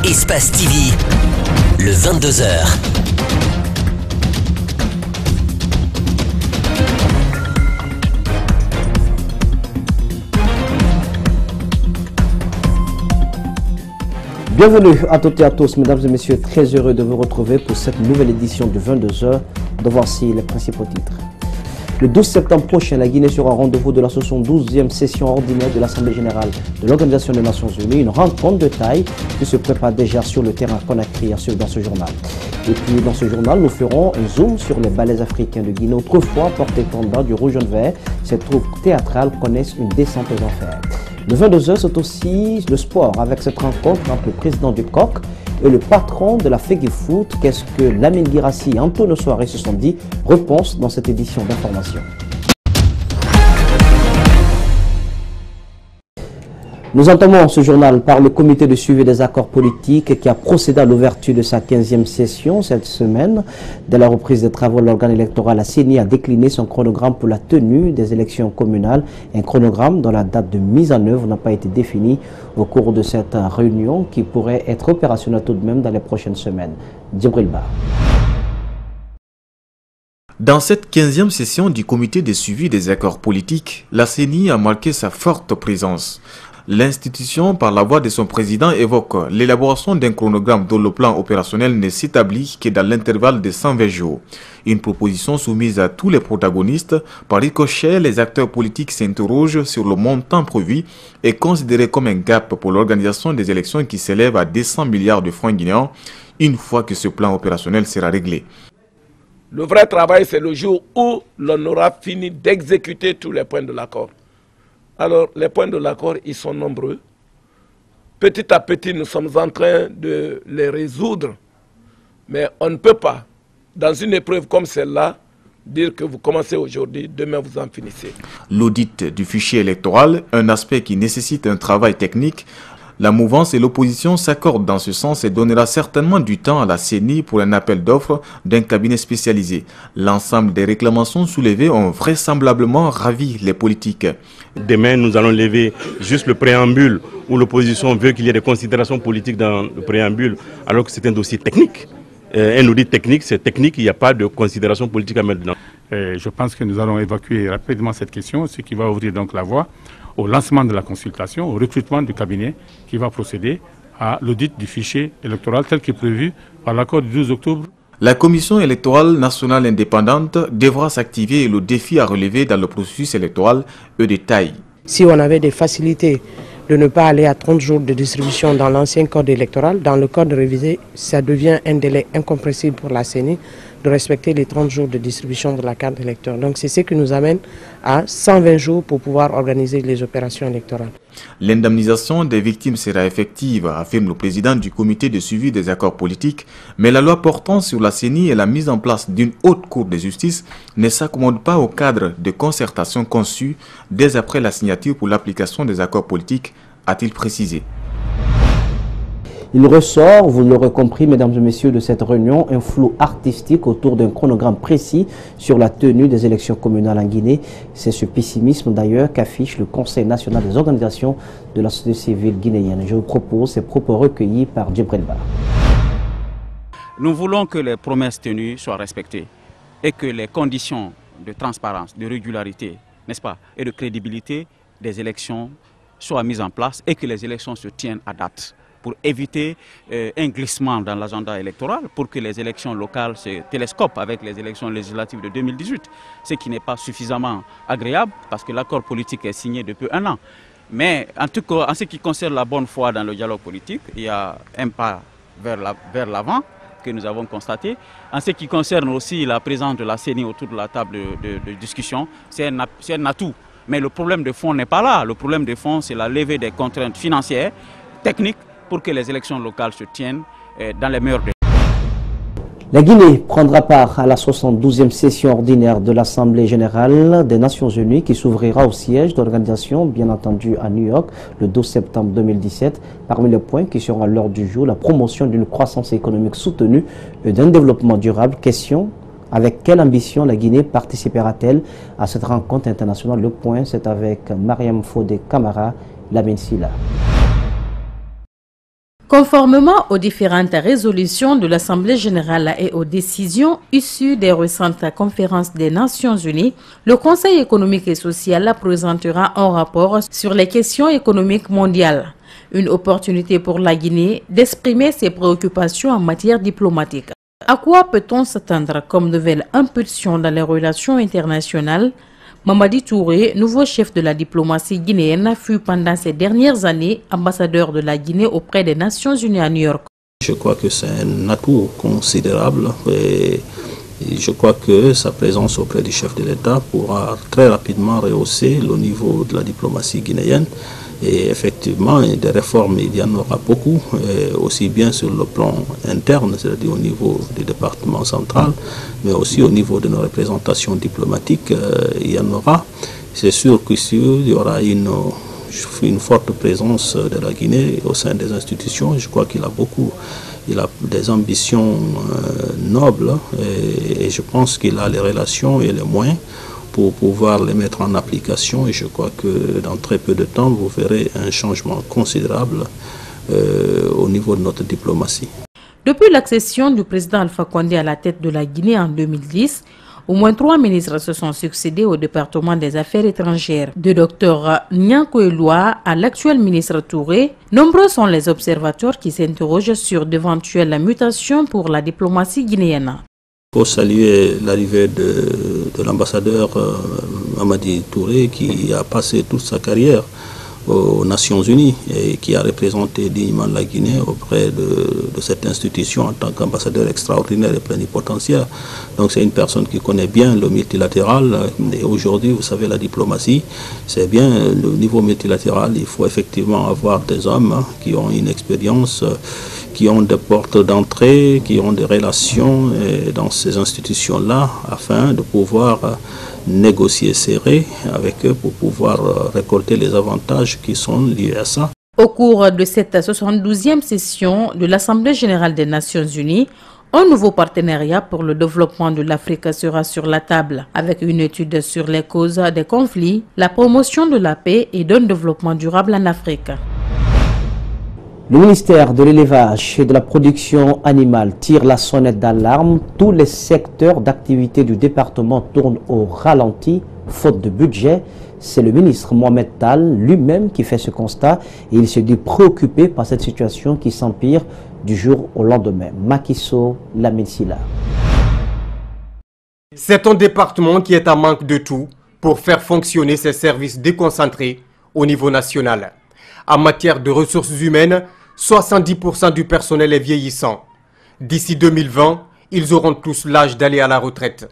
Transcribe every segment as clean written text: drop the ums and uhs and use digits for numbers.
Espace TV, le 22h. Bienvenue à toutes et à tous, mesdames et messieurs, très heureux de vous retrouver pour cette nouvelle édition du 22h. De voici les principaux titres. Le 12 septembre prochain, la Guinée sera au rendez-vous de la 72e session ordinaire de l'Assemblée générale de l'Organisation des Nations Unies, une rencontre de taille qui se prépare déjà sur le terrain Conakry dans ce journal. Et puis dans ce journal, nous ferons un zoom sur les ballets africains de Guinée, autrefois porte-étendard du rouge jaune vert. Ces troupes théâtrales connaissent une descente aux enfers. Le 22h, c'est aussi le sport avec cette rencontre entre le président du COC et le patron de la Fegi Foot. Qu'est-ce que Lamine Guirassi et Antonio Soares se sont dit? Réponse dans cette édition d'information. Nous entamons ce journal par le comité de suivi des accords politiques qui a procédé à l'ouverture de sa 15e session cette semaine. Dès la reprise des travaux de l'organe électoral, la CENI a décliné son chronogramme pour la tenue des élections communales. Un chronogramme dont la date de mise en œuvre n'a pas été définie au cours de cette réunion qui pourrait être opérationnelle tout de même dans les prochaines semaines. Djibril Ba. Dans cette 15e session du comité de suivi des accords politiques, la CENI a marqué sa forte présence. L'institution, par la voix de son président, évoque l'élaboration d'un chronogramme dont le plan opérationnel ne s'établit que dans l'intervalle de 120 jours. Une proposition soumise à tous les protagonistes. Par ricochet, les acteurs politiques s'interrogent sur le montant prévu et considéré comme un gap pour l'organisation des élections qui s'élève à 200 milliards de francs guinéens une fois que ce plan opérationnel sera réglé. Le vrai travail, c'est le jour où l'on aura fini d'exécuter tous les points de l'accord. Alors, les points de l'accord, ils sont nombreux. Petit à petit, nous sommes en train de les résoudre. Mais on ne peut pas, dans une épreuve comme celle-là, dire que vous commencez aujourd'hui, demain vous en finissez. L'audit du fichier électoral, un aspect qui nécessite un travail technique. La mouvance et l'opposition s'accordent dans ce sens et donnera certainement du temps à la CENI pour un appel d'offres d'un cabinet spécialisé. L'ensemble des réclamations soulevées ont vraisemblablement ravi les politiques. Demain, nous allons lever juste le préambule où l'opposition veut qu'il y ait des considérations politiques dans le préambule, alors que c'est un dossier technique. Un audit technique, c'est technique, il n'y a pas de considération politique à mettre dedans. Je pense que nous allons évacuer rapidement cette question, ce qui va ouvrir donc la voie au lancement de la consultation, au recrutement du cabinet qui va procéder à l'audit du fichier électoral tel que prévu par l'accord du 12 octobre. La Commission électorale nationale indépendante devra s'activer et le défi à relever dans le processus électoral est de taille. Si on avait des facilités de ne pas aller à 30 jours de distribution dans l'ancien code électoral, dans le code révisé, ça devient un délai incompressible pour la CENI de respecter les 30 jours de distribution de la carte électorale. Donc c'est ce qui nous amène à 120 jours pour pouvoir organiser les opérations électorales. L'indemnisation des victimes sera effective, affirme le président du comité de suivi des accords politiques, mais la loi portant sur la CENI et la mise en place d'une haute cour de justice ne s'accommode pas au cadre de concertation conçu dès après la signature pour l'application des accords politiques, a-t-il précisé. Il ressort, vous l'aurez compris, mesdames et messieurs, de cette réunion, un flou artistique autour d'un chronogramme précis sur la tenue des élections communales en Guinée. C'est ce pessimisme d'ailleurs qu'affiche le Conseil national des organisations de la société civile guinéenne. Je vous propose ces propos recueillis par Djibril Ba. Nous voulons que les promesses tenues soient respectées et que les conditions de transparence, de régularité, n'est-ce pas, et de crédibilité des élections soient mises en place et que les élections se tiennent à date, pour éviter un glissement dans l'agenda électoral, pour que les élections locales se télescopent avec les élections législatives de 2018, ce qui n'est pas suffisamment agréable parce que l'accord politique est signé depuis 1 an. Mais en tout cas, en ce qui concerne la bonne foi dans le dialogue politique, il y a un pas vers l'avant que nous avons constaté. En ce qui concerne aussi la présence de la CENI autour de la table de discussion, c'est un atout. Mais le problème de fond n'est pas là. Le problème de fond, c'est la levée des contraintes financières, techniques, pour que les élections locales se tiennent dans les meilleurs délais. La Guinée prendra part à la 72e session ordinaire de l'Assemblée générale des Nations unies qui s'ouvrira au siège de l'organisation, bien entendu à New York, le 12 septembre 2017. Parmi les points qui seront à l'ordre du jour, la promotion d'une croissance économique soutenue et d'un développement durable. Question: avec quelle ambition la Guinée participera-t-elle à cette rencontre internationale? Le point, c'est avec Mariam Fodé Camara, Lamine Silla. Conformément aux différentes résolutions de l'Assemblée générale et aux décisions issues des récentes conférences des Nations unies, le Conseil économique et social présentera un rapport sur les questions économiques mondiales. Une opportunité pour la Guinée d'exprimer ses préoccupations en matière diplomatique. À quoi peut-on s'attendre comme nouvelle impulsion dans les relations internationales? Mamadi Touré, nouveau chef de la diplomatie guinéenne, fut pendant ces dernières années ambassadeur de la Guinée auprès des Nations Unies à New York. Je crois que c'est un atout considérable et je crois que sa présence auprès du chef de l'État pourra très rapidement rehausser le niveau de la diplomatie guinéenne. Et effectivement, des réformes, il y en aura beaucoup, aussi bien sur le plan interne, c'est-à-dire au niveau du département central, mais aussi au niveau de nos représentations diplomatiques, il y en aura. C'est sûr qu'ici, il y aura une forte présence de la Guinée au sein des institutions. Je crois qu'il a des ambitions nobles et je pense qu'il a les relations et les moyens pour pouvoir les mettre en application, et je crois que dans très peu de temps, vous verrez un changement considérable au niveau de notre diplomatie. Depuis l'accession du président Alpha Condé à la tête de la Guinée en 2010, au moins 3 ministres se sont succédés au département des Affaires étrangères. De Dr Nyanko Eloua à l'actuel ministre Touré, nombreux sont les observateurs qui s'interrogent sur d'éventuelles mutations pour la diplomatie guinéenne. Il faut saluer l'arrivée de l'ambassadeur Mamadi Touré qui a passé toute sa carrière aux Nations Unies et qui a représenté dignement la Guinée auprès de cette institution en tant qu'ambassadeur extraordinaire et plénipotentiaire. Donc c'est une personne qui connaît bien le multilatéral et aujourd'hui, vous savez, la diplomatie, c'est bien le niveau multilatéral. Il faut effectivement avoir des hommes qui ont une expérience, qui ont des portes d'entrée, qui ont des relations dans ces institutions-là afin de pouvoir négocier serré avec eux pour pouvoir récolter les avantages qui sont liés à ça. Au cours de cette 72e session de l'Assemblée générale des Nations unies, un nouveau partenariat pour le développement de l'Afrique sera sur la table, avec une étude sur les causes des conflits, la promotion de la paix et d'un développement durable en Afrique. Le ministère de l'élevage et de la production animale tire la sonnette d'alarme. Tous les secteurs d'activité du département tournent au ralenti, faute de budget. C'est le ministre Mohamed Tal lui-même qui fait ce constat et il se dit préoccupé par cette situation qui s'empire du jour au lendemain. Makiso Lamensila. C'est un département qui est en manque de tout pour faire fonctionner ses services déconcentrés au niveau national. En matière de ressources humaines, 70% du personnel est vieillissant. D'ici 2020, ils auront tous l'âge d'aller à la retraite.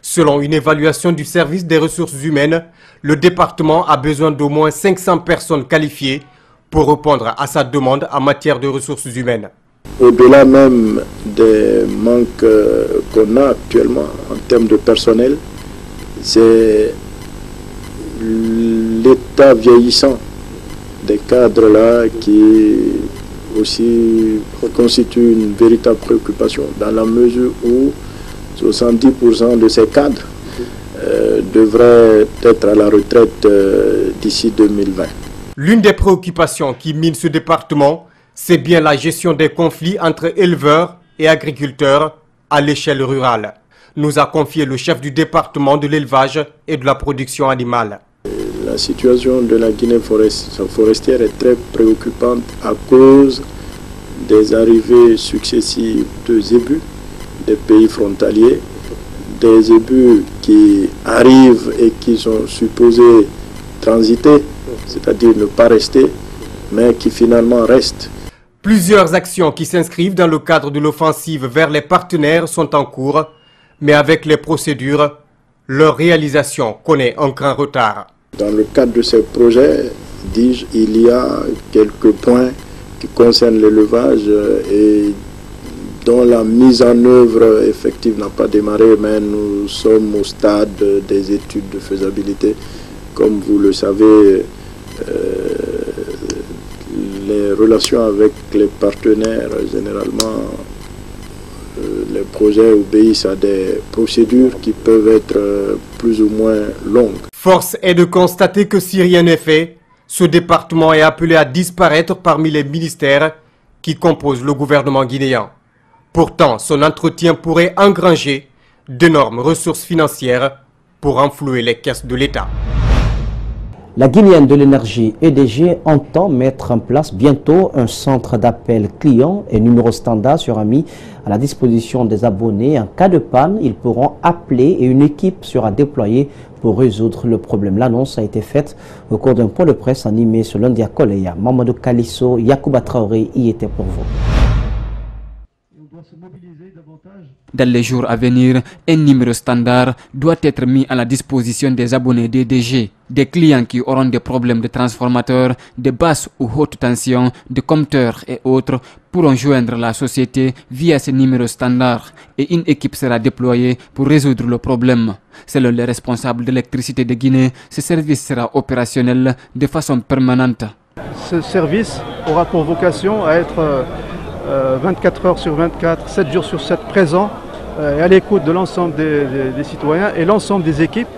Selon une évaluation du service des ressources humaines, le département a besoin d'au moins 500 personnes qualifiées pour répondre à sa demande en matière de ressources humaines. Au-delà même des manques qu'on a actuellement en termes de personnel, c'est l'état vieillissant des cadres-là qui aussi constitue une véritable préoccupation dans la mesure où 70% de ces cadres devraient être à la retraite d'ici 2020. L'une des préoccupations qui mine ce département, c'est bien la gestion des conflits entre éleveurs et agriculteurs à l'échelle rurale, nous a confié le chef du département de l'élevage et de la production animale. La situation de la Guinée forestière est très préoccupante à cause des arrivées successives de zébus des pays frontaliers, des zébus qui arrivent et qui sont supposés transiter, c'est-à-dire ne pas rester, mais qui finalement restent. Plusieurs actions qui s'inscrivent dans le cadre de l'offensive vers les partenaires sont en cours, mais avec les procédures, leur réalisation connaît un grand retard. Dans le cadre de ces projets, dis-je, il y a quelques points qui concernent l'élevage et dont la mise en œuvre effective n'a pas démarré, mais nous sommes au stade des études de faisabilité. Comme vous le savez, les relations avec les partenaires, généralement, les projets obéissent à des procédures qui peuvent être plus ou moins longues. Force est de constater que si rien n'est fait, ce département est appelé à disparaître parmi les ministères qui composent le gouvernement guinéen. Pourtant, son entretien pourrait engranger d'énormes ressources financières pour renflouer les caisses de l'État. La Guinéenne de l'énergie EDG entend mettre en place bientôt un centre d'appel clients et numéro standard sera mis à la disposition des abonnés. En cas de panne, ils pourront appeler et une équipe sera déployée pour résoudre le problème. L'annonce a été faite au cours d'un point de presse animé ce lundi à Koleya. Mamadou Kalisso, Yacouba Traoré y était pour vous. Dans les jours à venir, un numéro standard doit être mis à la disposition des abonnés d'EDG. Des clients qui auront des problèmes de transformateurs, de basse ou haute tension, de compteurs et autres pourront joindre la société via ce numéro standard et une équipe sera déployée pour résoudre le problème. Selon les responsables d'électricité de Guinée, ce service sera opérationnel de façon permanente. Ce service aura pour vocation à être 24 heures sur 24, 7 jours sur 7 présents et à l'écoute de l'ensemble des citoyens, et l'ensemble des équipes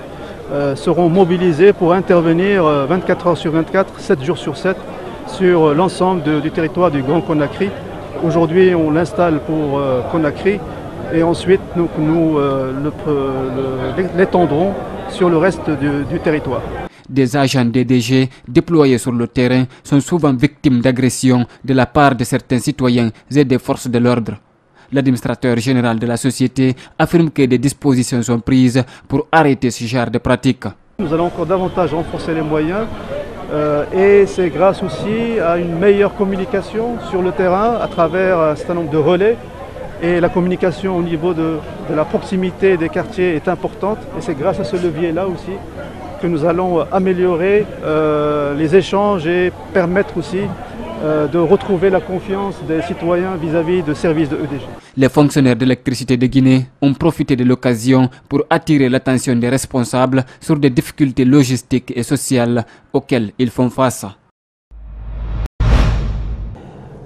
seront mobilisées pour intervenir 24 heures sur 24, 7 jours sur 7 sur l'ensemble du territoire du Grand Conakry. Aujourd'hui, on l'installe pour Conakry et ensuite nous l'étendrons sur le reste du territoire. Des agents d'EDG déployés sur le terrain sont souvent victimes d'agressions de la part de certains citoyens et des forces de l'ordre. L'administrateur général de la société affirme que des dispositions sont prises pour arrêter ce genre de pratiques. Nous allons encore davantage renforcer les moyens et c'est grâce aussi à une meilleure communication sur le terrain à travers un certain nombre de relais. Et la communication au niveau de la proximité des quartiers est importante et c'est grâce à ce levier-là aussi que nous allons améliorer les échanges et permettre aussi de retrouver la confiance des citoyens vis-à-vis de services de EDG. Les fonctionnaires d'électricité de Guinée ont profité de l'occasion pour attirer l'attention des responsables sur des difficultés logistiques et sociales auxquelles ils font face.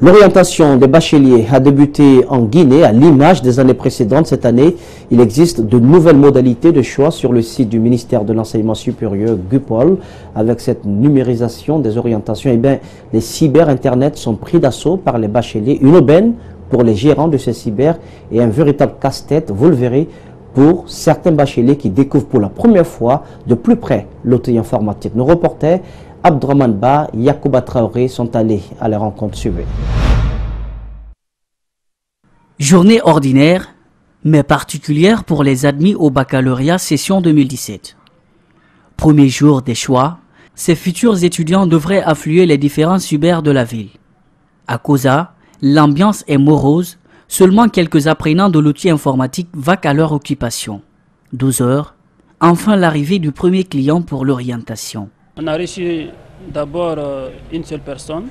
L'orientation des bacheliers a débuté en Guinée à l'image des années précédentes. Cette année, il existe de nouvelles modalités de choix sur le site du ministère de l'Enseignement supérieur GUPOL. Avec cette numérisation des orientations, les cyber-internet sont pris d'assaut par les bacheliers. Une aubaine pour les gérants de ces cyber et un véritable casse-tête, vous le verrez, pour certains bacheliers qui découvrent pour la première fois de plus près l'outil informatique. Nos reporters Abdraman Ba, Yacouba Traoré sont allés à la rencontre suivante. Journée ordinaire, mais particulière pour les admis au baccalauréat session 2017. Premier jour des choix, ces futurs étudiants devraient affluer les différents cyber de la ville. À Koza, l'ambiance est morose, seulement quelques apprenants de l'outil informatique vaquent à leur occupation. 12 heures, enfin l'arrivée du premier client pour l'orientation. On a reçu d'abord une seule personne,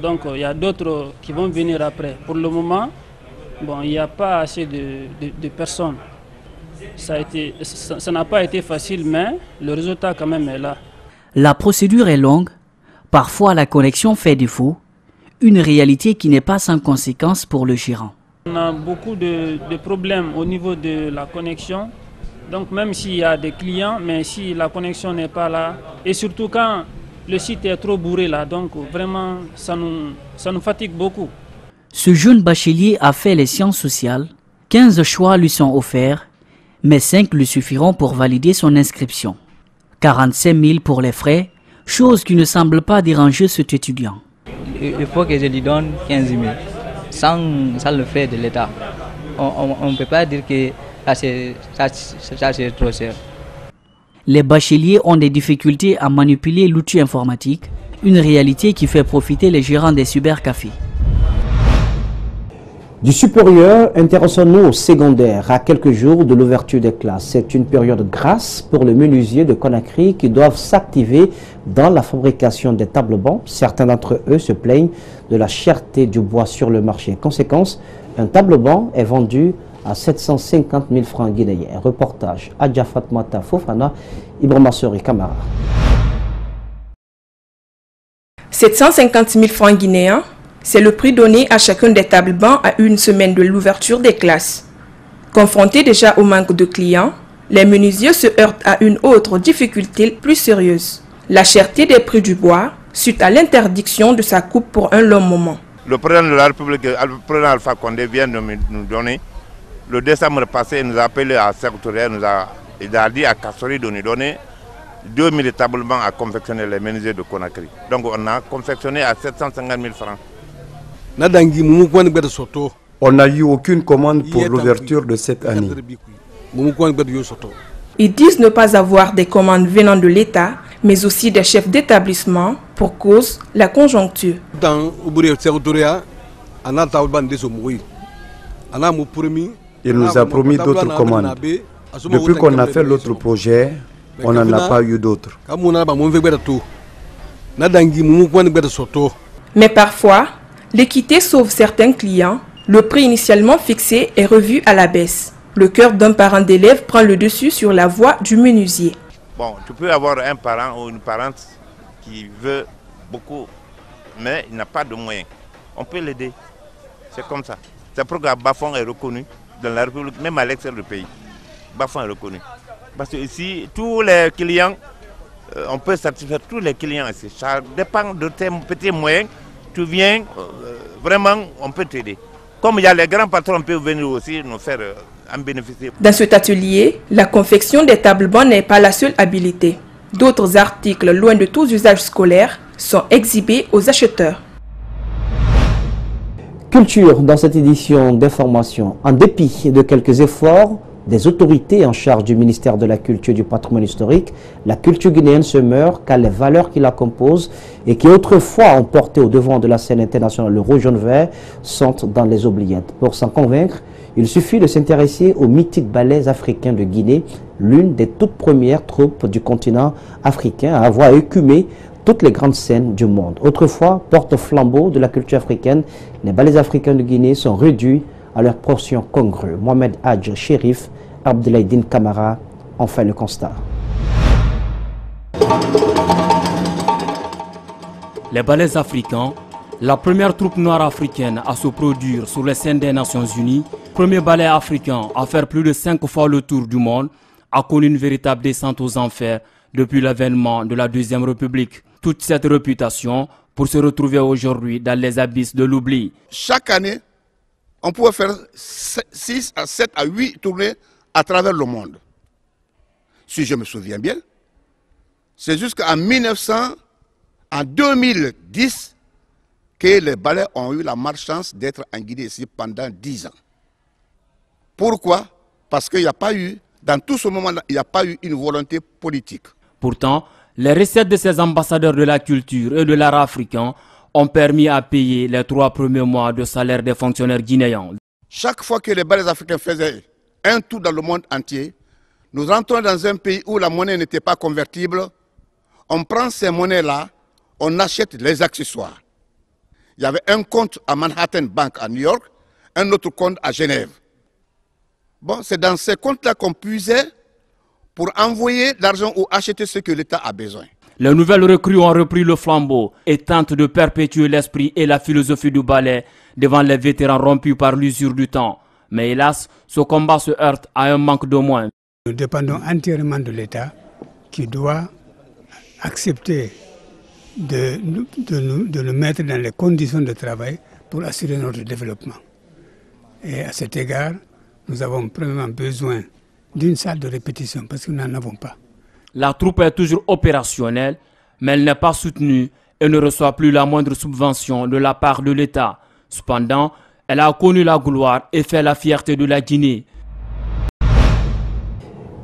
donc il y a d'autres qui vont venir après. Pour le moment, il n'y a pas assez de personnes. Ça n'a pas été facile, mais le résultat quand même est là. La procédure est longue, parfois la connexion fait défaut, une réalité qui n'est pas sans conséquence pour le gérant. On a beaucoup de problèmes au niveau de la connexion. Donc même s'il y a des clients, mais si la connexion n'est pas là, et surtout quand le site est trop bourré là, donc vraiment ça nous fatigue beaucoup. Ce jeune bachelier a fait les sciences sociales, 15 choix lui sont offerts, mais 5 lui suffiront pour valider son inscription. 45 000 pour les frais, chose qui ne semble pas déranger cet étudiant. Il faut que je lui donne 15 000, sans le frais de l'État. On ne peut pas dire que ça c'est trop cher. Les bacheliers ont des difficultés à manipuler l'outil informatique, une réalité qui fait profiter les gérants des cybercafés. Du supérieur, intéressons-nous au secondaire, à quelques jours de l'ouverture des classes. C'est une période grasse pour les menuisiers de Conakry qui doivent s'activer dans la fabrication des tables-bancs. Certains d'entre eux se plaignent de la cherté du bois sur le marché. Conséquence, un table-banc est vendu à 750 000 francs guinéens. Reportage Adja Fatmata Fofana, Ibrahima Sori Kamara. 750 000 francs guinéens, c'est le prix donné à chacun des tables-bancs à une semaine de l'ouverture des classes. Confrontés déjà au manque de clients, les menuisiers se heurtent à une autre difficulté plus sérieuse, la cherté des prix du bois suite à l'interdiction de sa coupe pour un long moment. Le président de la République, le président Alpha Condé vient de nous donner. Le décembre passé, il nous a appelé à Secrétaire, il a dit à Kassori de nous donner 2000 établissements à confectionner les menuisiers de Conakry. Donc on a confectionné à 750 000 francs. On n'a eu aucune commande pour l'ouverture de cette année. Ils disent ne pas avoir des commandes venant de l'État, mais aussi des chefs d'établissement pour cause la conjoncture. Il nous a promis d'autres commandes. Depuis qu'on a fait l'autre projet, on n'en a pas eu d'autres. Mais parfois, l'équité sauve certains clients. Le prix initialement fixé est revu à la baisse. Le cœur d'un parent d'élève prend le dessus sur la voix du menuisier. Bon, tu peux avoir un parent ou une parente qui veut beaucoup, mais il n'a pas de moyens. On peut l'aider. C'est comme ça. C'est pourquoi Bafon est reconnu dans la République, même à l'extérieur du pays. Bafon est reconnu. Parce que ici, tous les clients, on peut satisfaire tous les clients ici. Ça dépend de tes petits moyens. Tu viens, vraiment, on peut t'aider. Comme il y a les grands patrons, peuvent venir aussi nous faire en bénéficier. Dans cet atelier, la confection des tables-bancs n'est pas la seule habilité. D'autres articles, loin de tous usages scolaires, sont exhibés aux acheteurs. Culture dans cette édition d'information. En dépit de quelques efforts des autorités en charge du ministère de la Culture et du Patrimoine historique, la culture guinéenne se meurt car les valeurs qui la composent et qui autrefois ont porté au devant de la scène internationale le rouge, jaune, vert sont dans les oubliettes. Pour s'en convaincre, il suffit de s'intéresser aux mythiques ballets africains de Guinée, l'une des toutes premières troupes du continent africain à avoir écumé toutes les grandes scènes du monde. Autrefois, porte-flambeau de la culture africaine, les ballets africains de Guinée sont réduits à leur portion congrue. Mohamed Hadj Chérif, Abdelaïdine Kamara en fait le constat. Les ballets africains, la première troupe noire africaine à se produire sur les scènes des Nations Unies, premier ballet africain à faire plus de 5 fois le tour du monde, a connu une véritable descente aux enfers depuis l'avènement de la Deuxième République. Toute cette réputation pour se retrouver aujourd'hui dans les abysses de l'oubli. Chaque année, on pouvait faire 6 à 7 à 8 tournées à travers le monde. Si je me souviens bien, c'est jusqu'en 2010 que les ballets ont eu la malchance d'être en Guinée ici pendant 10 ans. Pourquoi? Parce qu'il n'y a pas eu, dans tout ce moment-là, il n'y a pas eu une volonté politique. Pourtant, les recettes de ces ambassadeurs de la culture et de l'art africain ont permis à payer les 3 premiers mois de salaire des fonctionnaires guinéens. Chaque fois que les ballets africains faisaient un tour dans le monde entier, nous rentrons dans un pays où la monnaie n'était pas convertible, on prend ces monnaies-là, on achète les accessoires. Il y avait un compte à Manhattan Bank à New York, un autre compte à Genève. Bon, c'est dans ces comptes-là qu'on puisait pour envoyer l'argent ou acheter ce que l'État a besoin. Les nouvelles recrues ont repris le flambeau et tentent de perpétuer l'esprit et la philosophie du ballet devant les vétérans rompus par l'usure du temps. Mais hélas, ce combat se heurte à un manque de moyens. Nous dépendons entièrement de l'État qui doit accepter de nous mettre dans les conditions de travail pour assurer notre développement. Et à cet égard, nous avons premièrement besoin d'une salle de répétition parce que nous n'en avons pas. La troupe est toujours opérationnelle, mais elle n'est pas soutenue et ne reçoit plus la moindre subvention de la part de l'État. Cependant, elle a connu la gloire et fait la fierté de la Guinée.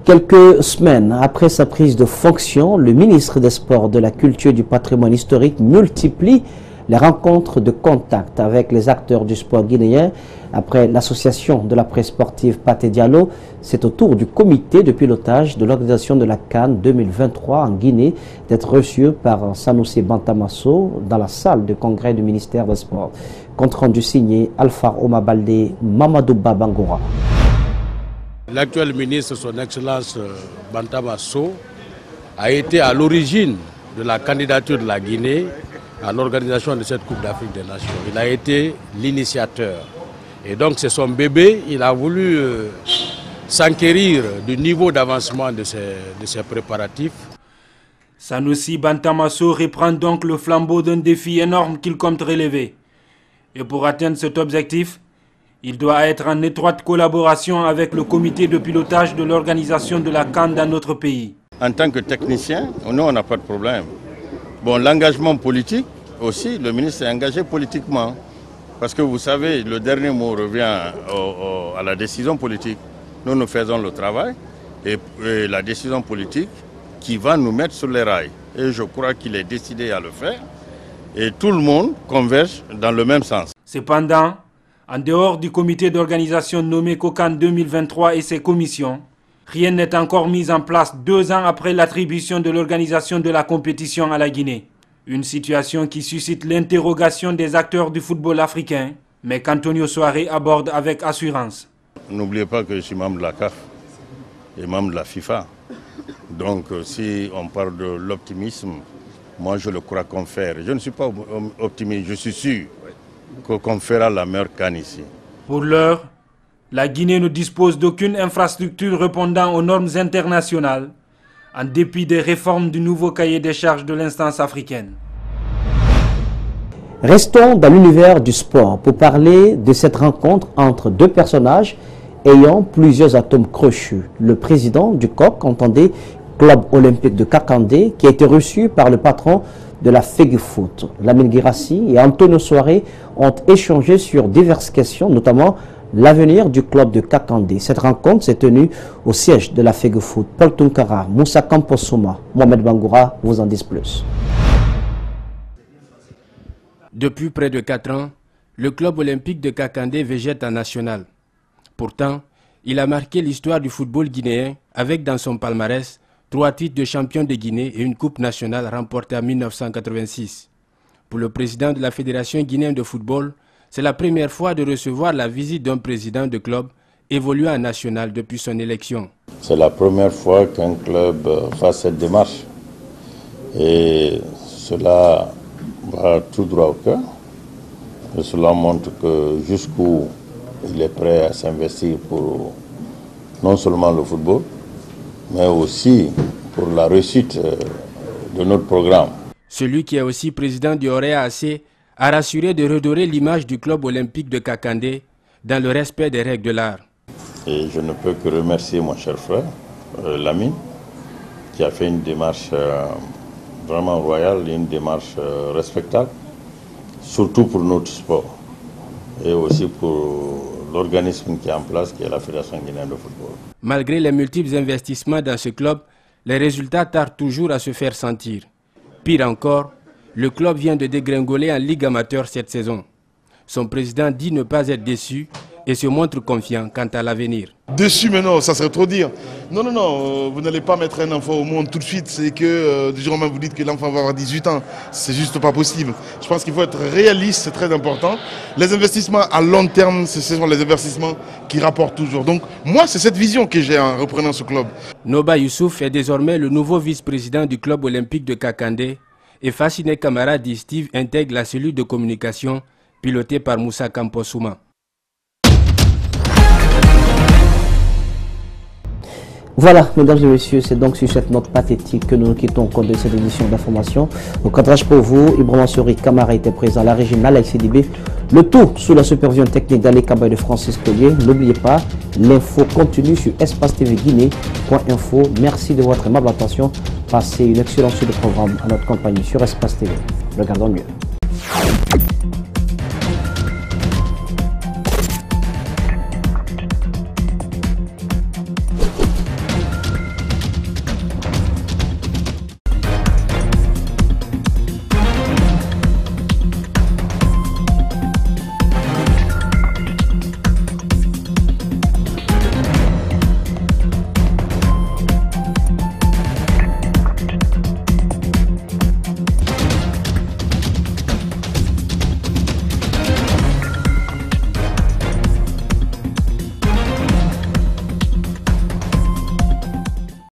Quelques semaines après sa prise de fonction, le ministre des Sports, de la Culture et du Patrimoine historique multiplie les rencontres de contact avec les acteurs du sport guinéen. Après l'association de la presse sportive Pathé Diallo, c'est au tour du comité de pilotage de l'organisation de la CAN 2023 en Guinée d'être reçu par Sanoussi Bantamasso dans la salle de congrès du ministère des Sports. Compte rendu signé Alpha Oma Baldé, Mamadou Babangora. L'actuel ministre, son Excellence Bantamasso, a été à l'origine de la candidature de la Guinée à l'organisation de cette Coupe d'Afrique des Nations. Il a été l'initiateur. Et donc c'est son bébé, il a voulu s'enquérir du niveau d'avancement de ces préparatifs. Sanoussi Bantamasso reprend donc le flambeau d'un défi énorme qu'il compte relever. Et pour atteindre cet objectif, il doit être en étroite collaboration avec le comité de pilotage de l'organisation de la CAN dans notre pays. En tant que technicien, nous, on n'a pas de problème. Bon, l'engagement politique aussi, le ministre est engagé politiquement. Parce que vous savez, le dernier mot revient à la décision politique. Nous faisons le travail et la décision politique qui va nous mettre sur les rails. Et je crois qu'il est décidé à le faire. Et tout le monde converge dans le même sens. Cependant, en dehors du comité d'organisation nommé COCAN 2023 et ses commissions, rien n'est encore mis en place 2 ans après l'attribution de l'organisation de la compétition à la Guinée. Une situation qui suscite l'interrogation des acteurs du football africain, mais qu'Antonio Soare aborde avec assurance. N'oubliez pas que je suis membre de la CAF et membre de la FIFA. Donc si on parle de l'optimisme, moi je le crois qu'on fait. Je ne suis pas optimiste, je suis sûr qu'on fera la meilleure CAN ici. Pour l'heure, la Guinée ne dispose d'aucune infrastructure répondant aux normes internationales, en dépit des réformes du nouveau cahier des charges de l'instance africaine. Restons dans l'univers du sport pour parler de cette rencontre entre 2 personnages ayant plusieurs atomes crochus. Le président du COC, entendez, Club Olympique de Kakandé, qui a été reçu par le patron de la FEGFOOT. Lamine Guirassi et Antonio Soare ont échangé sur diverses questions, notamment l'avenir du club de Kakandé. Cette rencontre s'est tenue au siège de la FEGFOOT. Paul Tunkara, Moussa Kamposoma, Mohamed Bangoura vous en disent plus. Depuis près de 4 ans, le club olympique de Kakandé végète en national. Pourtant, il a marqué l'histoire du football guinéen avec dans son palmarès 3 titres de champion de Guinée et une coupe nationale remportée en 1986. Pour le président de la Fédération guinéenne de football, c'est la première fois de recevoir la visite d'un président de club évoluant en national depuis son élection. C'est la première fois qu'un club fasse cette démarche. Et cela va tout droit au cœur. Et cela montre que jusqu'où il est prêt à s'investir pour non seulement le football, mais aussi pour la réussite de notre programme. Celui qui est aussi président du Orea AC a rassuré de redorer l'image du club olympique de Kakandé dans le respect des règles de l'art. Et je ne peux que remercier mon cher frère, Lamine, qui a fait une démarche vraiment royale, une démarche respectable, surtout pour notre sport et aussi pour l'organisme qui est en place, qui est la Fédération guinéenne de football. Malgré les multiples investissements dans ce club, les résultats tardent toujours à se faire sentir. Pire encore, le club vient de dégringoler en Ligue amateur cette saison. Son président dit ne pas être déçu et se montre confiant quant à l'avenir. Déçu, mais non, ça serait trop dire. Non, vous n'allez pas mettre un enfant au monde tout de suite. C'est que du jour au lendemain vous dites que l'enfant va avoir 18 ans. C'est juste pas possible. Je pense qu'il faut être réaliste, c'est très important. Les investissements à long terme, ce sont les investissements qui rapportent toujours. Donc moi, c'est cette vision que j'ai en reprenant ce club. Noba Youssouf est désormais le nouveau vice-président du club olympique de Kakandé et Fasciné Camara dit Steve intègre la cellule de communication pilotée par Moussa Kamposuma. Voilà, mesdames et messieurs, c'est donc sur cette note pathétique que nous nous quittons au cours de cette édition d'information. Au cadrage pour vous, Ibrahima Sori Camara était présent à la régie Nala CDB. Le tout sous la supervision technique d'Ali Kaba et de Francis Collier. N'oubliez pas, l'info continue sur espace-tv-guinée.info. Merci de votre aimable attention. Passez une excellente suite de programme à notre compagnie sur Espace TV. Regardons mieux.